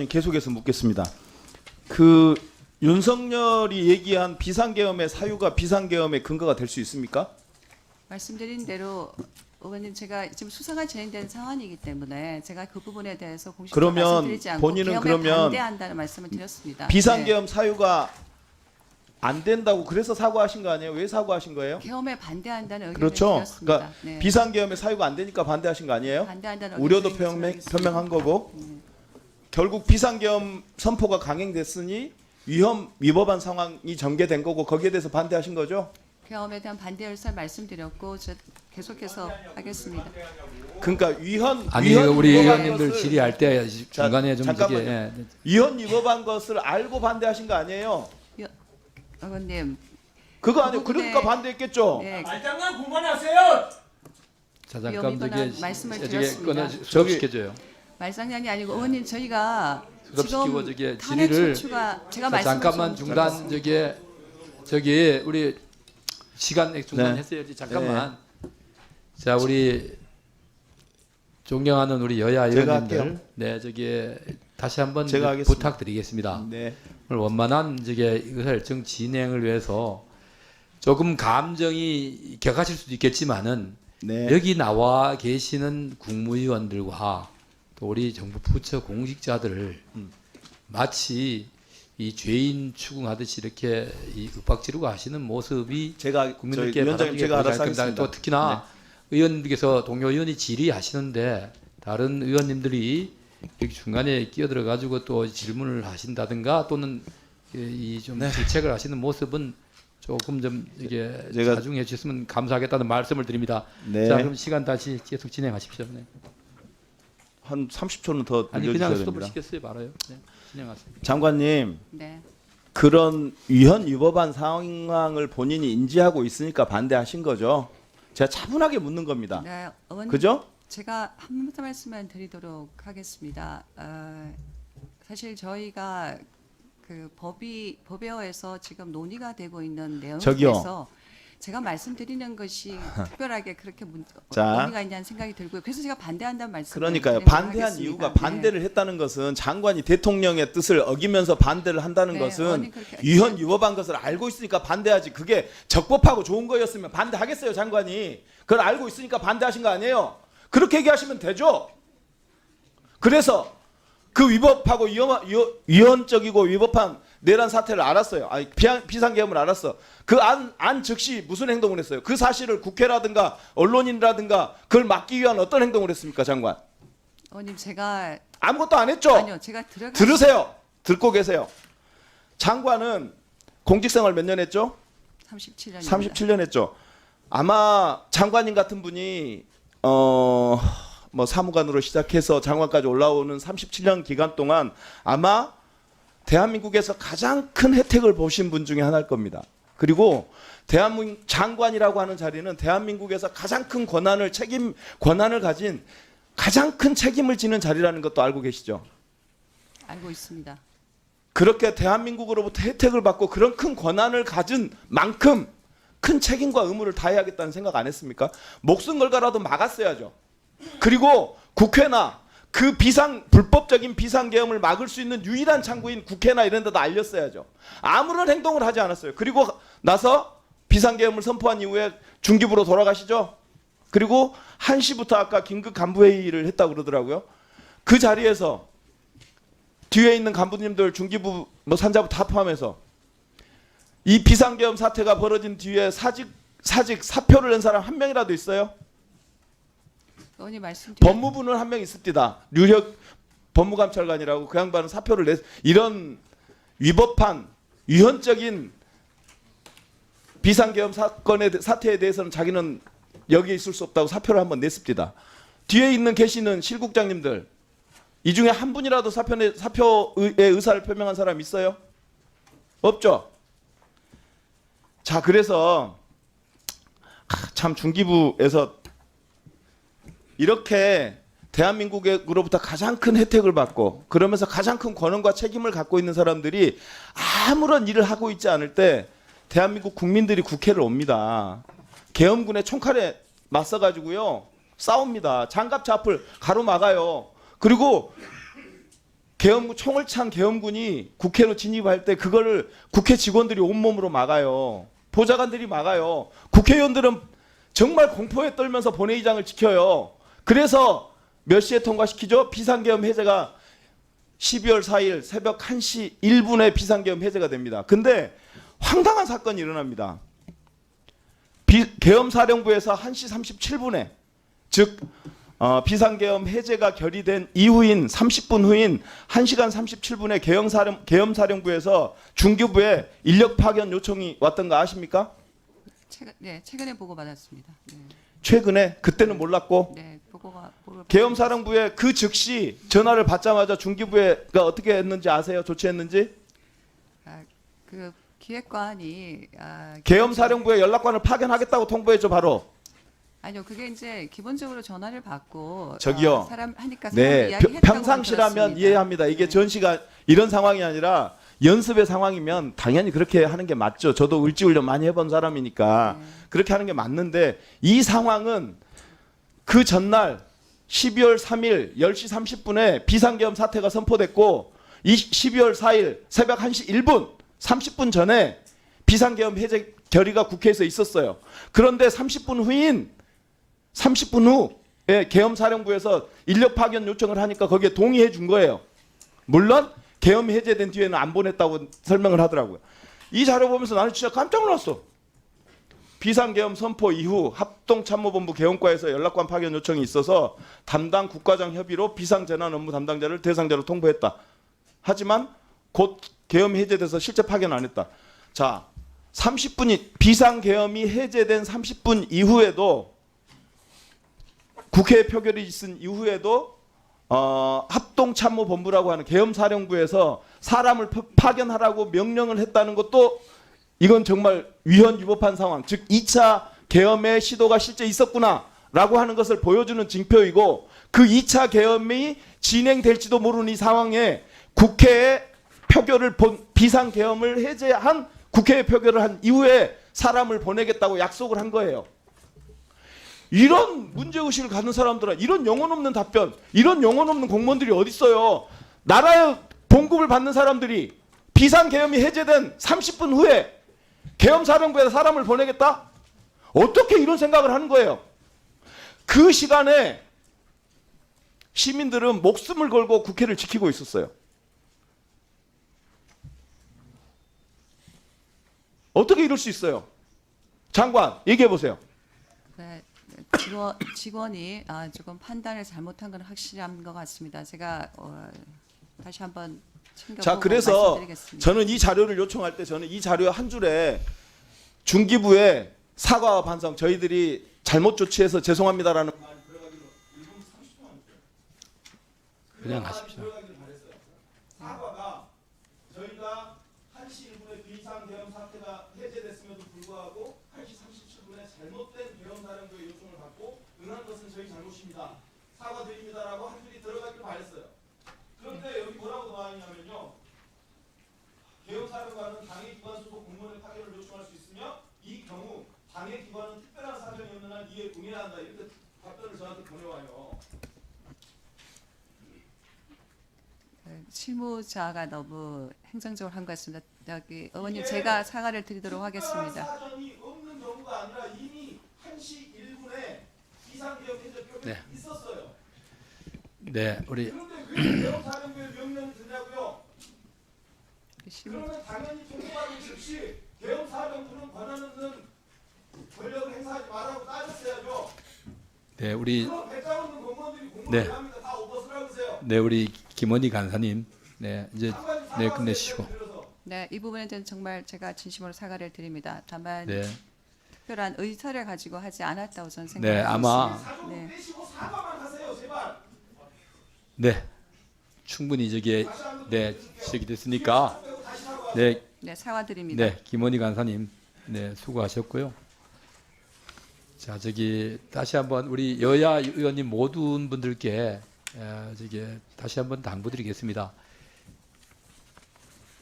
계속해서 묻겠습니다. 그 윤석열이 얘기한 비상계엄의 사유가 비상계엄의 근거가 될 수 있습니까? 말씀드린 대로 의원님, 제가 지금 수사가 진행되는 상황이기 때문에 제가 그 부분에 대해서 공식적으로 그러면 말씀드리지 않고 본인은 계엄에 그러면 반대한다는 말씀을 드렸습니다. 비상계엄 사유가 안 된다고 그래서 사과하신 거 아니에요? 왜 사과하신 거예요? 계엄에 반대한다는 의견을 그렇죠. 드렸습니다. 그러니까 네. 비상계엄의 사유가 안 되니까 반대하신 거 아니에요? 반대한다는 우려도 의견을 표명한 거고 결국 비상계엄 선포가 강행됐으니 위법한 상황이 전개된 거고 거기에 대해서 반대하신 거죠? 계엄에 대한 반대 의사를 말씀드렸고 계속해서 하겠습니다. 그러니까 아니 위헌 우리 위법한 의원님들 것을- 질의할 때 중간에 좀 잠깐만요. 저기, 예. 위헌 위법한 것을 알고 반대하신 거 아니에요? 의원님, 그거 아니에요. 그 부분에- 그러니까 반대했겠죠. 네, 말장난 그만하세요. 자 잠깐 위험이거나 저기 말씀을 저기 드렸습니다. 끊어 수업시켜줘요. 말장난이 아니고 의원님, 저희가 수업시키고 지금 저기 탄핵 질의를 소추가 제가 자, 잠깐만 말씀을 중단 저기 우리 시간 중단했어야지 잠깐만. 자 우리 존경하는 우리 여야 제가 의원님들, 할게요. 네 저기 다시 한번 제가 하겠습니다. 부탁드리겠습니다. 네. 오늘 원만한 저기 의사일정 진행을 위해서 조금 감정이 격하실 수도 있겠지만은 네. 여기 나와 계시는 국무위원들과 또 우리 정부 부처 공직자들을 마치 이 죄인 추궁하듯이 이렇게 이 윽박지르고 하시는 모습이 제가 국민들께 위원장님 제가 알아서 하겠습니다. 또 특히나 의원님께서 동료 의원이 질의하시는데 다른 의원님들이 이렇게 중간에 끼어들어 가지고 또 질문을 하신다든가 또는 이 좀 질책을 하시는 모습은 조금 좀 이게 제가- 자중해 주셨으면 감사하겠다는 말씀을 드립니다. 네. 자 그럼 시간 다시 계속 진행하십시오. 네. 한 30초는 더 아니 늘려주셔야 그냥 스톱을 됩니다. 시켰어요, 말아요. 네, 진행하세요. 장관님, 네. 그런 위헌 위법한 상황을 본인이 인지하고 있으니까 반대하신 거죠. 제가 차분하게 묻는 겁니다. 네, 의원님, 그죠? 제가 한 번더 말씀을 드리도록 하겠습니다. 사실 저희가 그 법에서 지금 논의가 되고 있는 내용 저기요. 중에서 제가 말씀드리는 것이 특별하게 그렇게 자. 의미가 있냐는 생각이 들고요. 그래서 제가 반대한다는 말씀을 그러니까요. 드리도록 반대한 하겠습니다. 이유가 네. 반대를 했다는 것은 장관이 대통령의 뜻을 어기면서 반대를 한다는 네, 것은 의원님 그렇게- 위헌 위법한 것을 알고 있으니까 반대하지. 그게 적법하고 좋은 거였으면 반대하겠어요, 장관이. 그걸 알고 있으니까 반대하신 거 아니에요? 그렇게 얘기하시면 되죠. 그래서 그 위법하고 위헌적이고 위법한 내란 사태를 알았어요. 아니, 비상계엄을 알았어. 그 안 즉시 무슨 행동을 했어요? 그 사실을 국회라든가 언론인이라든가 그걸 막기 위한 어떤 행동을 했습니까, 장관? 의원님, 제가 아무것도 안 했죠? 아니요, 제가 들으세요. 듣고 계세요. 장관은 공직생활 몇 년 했죠? 37년입니다. 37년 했죠. 아마 장관님 같은 분이 뭐 사무관으로 시작해서 장관까지 올라오는 37년 기간 동안 아마 대한민국에서 가장 큰 혜택을 보신 분 중에 하나일 겁니다. 그리고 대한민국 장관이라고 하는 자리는 대한민국에서 가장 큰 권한을 가진 가장 큰 책임을 지는 자리라는 것도 알고 계시죠? 알고 있습니다. 그렇게 대한민국으로부터 혜택을 받고 그런 큰 권한을 가진 만큼 큰 책임과 의무를 다해야겠다는 생각 안 했습니까? 목숨 걸고라도 막았어야죠. 그리고 국회나 그 불법적인 비상계엄을 막을 수 있는 유일한 창구인 국회나 이런 데도 알렸어야죠. 아무런 행동을 하지 않았어요. 그리고 나서 비상계엄을 선포한 이후에 중기부로 돌아가시죠. 그리고 1시부터 아까 긴급 간부회의를 했다고 그러더라고요. 그 자리에서 뒤에 있는 간부님들 중기부 뭐 산자부 다 포함해서 이 비상계엄 사태가 벌어진 뒤에 사표를 낸 사람 한 명이라도 있어요? 의원님 말씀드린 법무부는 한 명 있습니다. 류혁 법무감찰관이라고 그 양반은 사표를 이런 위법한 위헌적인 비상계엄 사태에 대해서는 자기는 여기에 있을 수 없다고 사표를 한번 냈습니다. 뒤에 계시는 실국장님들 이 중에 한 분이라도 사표의 의사를 표명한 사람 있어요? 없죠? 자, 그래서 참 중기부에서 이렇게 대한민국으로부터 가장 큰 혜택을 받고 그러면서 가장 큰 권한과 책임을 갖고 있는 사람들이 아무런 일을 하고 있지 않을 때 대한민국 국민들이 국회를 옵니다. 계엄군의 총칼에 맞서가지고요 싸웁니다. 장갑차 앞을 가로막아요. 그리고 총을 찬 계엄군이 국회로 진입할 때 그거를 국회 직원들이 온몸으로 막아요. 보좌관들이 막아요. 국회의원들은 정말 공포에 떨면서 본회의장을 지켜요. 그래서 몇 시에 통과시키죠? 비상계엄 해제가 12월 4일 새벽 1시 1분에 비상계엄 해제가 됩니다. 근데 황당한 사건이 일어납니다. 계엄사령부에서 1시 37분에 즉 비상계엄 해제가 결의된 이후인 30분 후인 1시간 37분에 계엄사령부에서 중기부에 인력 파견 요청이 왔던 거 아십니까? 최근에 보고 받았습니다. 네, 최근에 그때는 몰랐고 네 보고가 계엄사령부에 그 즉시 전화를 받자마자 중기부가 어떻게 했는지 아세요? 조치했는지? 그 기획관이 계엄사령부에 연락관을 파견하겠다고 통보했죠, 바로. 아니요, 그게 이제 기본적으로 전화를 받고 저기요. 사람 하니까 사람 네, 이야기했다고 평상시라면 들었습니다. 이해합니다. 이게 네. 전시가 이런 상황이 아니라 연습의 상황이면 당연히 그렇게 하는 게 맞죠. 저도 을지훈련 많이 해본 사람이니까 그렇게 하는 게 맞는데 이 상황은 그 전날 12월 3일 10시 30분에 비상계엄 사태가 선포됐고 12월 4일 새벽 1시 1분 30분 전에 비상계엄 해제 결의가 국회에서 있었어요. 그런데 30분 후에 계엄사령부에서 인력 파견 요청을 하니까 거기에 동의해 준 거예요. 물론 계엄 해제된 뒤에는 안 보냈다고 설명을 하더라고요. 이 자료 보면서 나는 진짜 깜짝 놀랐어. 비상계엄 선포 이후 합동참모본부 계엄과에서 연락관 파견 요청이 있어서 담당 국과장 협의로 비상재난 업무 담당자를 대상자로 통보했다. 하지만 곧 계엄 해제돼서 실제 파견 안 했다. 자, 30분이 비상계엄이 해제된 30분 이후에도 국회 표결이 있은 이후에도 합동참모본부라고 하는 계엄사령부에서 사람을 파견하라고 명령을 했다는 것도 이건 정말 위헌유법한 상황, 즉 2차 계엄의 시도가 실제 있었구나라고 하는 것을 보여주는 징표이고 그 2차 계엄이 진행될지도 모르는 이 상황에 국회에 비상계엄을 해제한 국회에 표결을 한 이후에 사람을 보내겠다고 약속을 한 거예요. 이런 문제의식을 갖는 사람들은 이런 영혼 없는 답변, 이런 영혼 없는 공무원들이 어디 있어요. 나라의 봉급을 받는 사람들이 비상계엄이 해제된 30분 후에 계엄사령부에 사람을 보내겠다? 어떻게 이런 생각을 하는 거예요? 그 시간에 시민들은 목숨을 걸고 국회를 지키고 있었어요. 어떻게 이럴 수 있어요? 장관, 얘기해 보세요. 네, 직원이 조금 판단을 잘못한 건 확실한 것 같습니다. 제가 다시 한번 챙겨보고 자, 그래서 말씀드리겠습니다. 저는 이 자료를 요청할 때 저는 이 자료 한 줄에 중기부의 사과와 반성, 저희들이 잘못 조치해서 죄송합니다라는 말이 들어가기로 1분 30초만 그냥 하십시오. 사과가 저희가 1시 1분에 비상계엄 사태가 해제됐음에도 불구하고 1시 37분에 잘못된 계엄사령부의 요청을 받고 응한 것은 저희 잘못입니다. 사과드립니다라고 한 줄이 들어가기를 바랬어요. 그런데 여기 뭐라고 나와 있냐면요. 계엄사령관은 당해기관 소속 공무원의 파견을 요청할 수 있으며 이 경우 당해기관은 특별한 사정이 없는 한 이에 동의해야 한다. 이렇게 답변을 저한테 보내와요. 실무자가 너무 행정적으로 한 것 같습니다. 여기 의원님 제가 사과를 드리도록 하겠습니다. 특별한 사정이 없는 경우가 아니라 이미 1시 1분에 비상계엄 해제 표결이 네. 있었어요. 네, 우리 그런데 왜 계엄사령부의 명령을 듣냐고요? 실무 그러면 당연히 통보받은 즉시 계엄사령부는 권한 없는 권력을 행사하지 말라고 따졌어야죠. 네, 우리 그럼 배짱 없는 공무원들이 공무원을 네. 합니다. 다 오버스라고 하세요. 네, 우리 김원희 간사님. 네, 이제 네, 끝내시고. 네, 이 부분에 대해서 정말 제가 진심으로 사과를 드립니다. 다만 네. 특별한 의사를 가지고 하지 않았다고 저는 네, 생각합니다. 아마 사정 네. 빼시고 사과만 하세요, 제발. 네. 충분히 저기 네, 지적이 됐으니까 네, 네, 사과드립니다. 네, 김원희 간사님. 네, 수고하셨고요. 자, 저기 다시 한번 우리 여야 의원님 모든 분들께 저기 다시 한번 당부드리겠습니다.